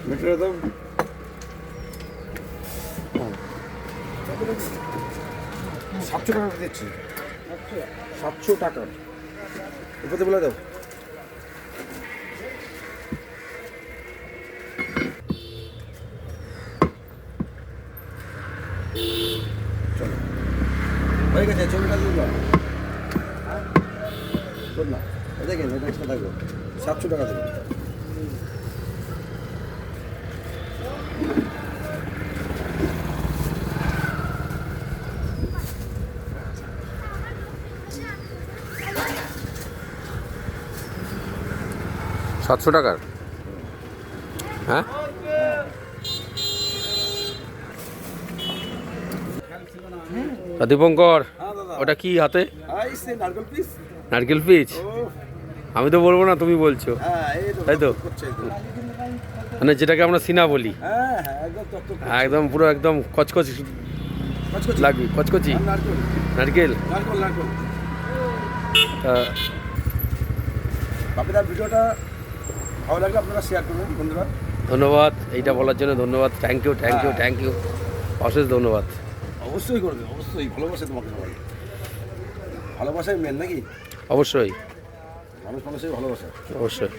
Metre দাম 700 টাকা দিচ্ছি। 700 টাকা এটাতে বলে দাও। চলো হয়ে গেছে, ছবিটা দিন না, দেখেন এটা এক্সট্রা থাকবে। 700 টাকা দেবেন। টাকার হ্যাঁ দীপঙ্কর, ওটা কি হাতে? নারকেল পিচ। আমি তো বলবো না, তুমি বলছো, তাই তো? মানে যেটাকে আমরা সিনা বলি, একদম পুরো একদম কচকচি লাগবে, কচকচি নারকেল। ভিডিওটা ভালো লাগলে আপনারা শেয়ার করবেন বন্ধুরা। ধন্যবাদ এইটা বলার জন্য, ধন্যবাদ। Thank you, thank you, thank you, অশেষ ধন্যবাদ। অবশ্যই করবে, অবশ্যই ভালোবাসে তোমাকে সবাই। ভালোবাসাই মেন নাকি? অবশ্যই মানুষই ভালোবাসে। অবশ্যই।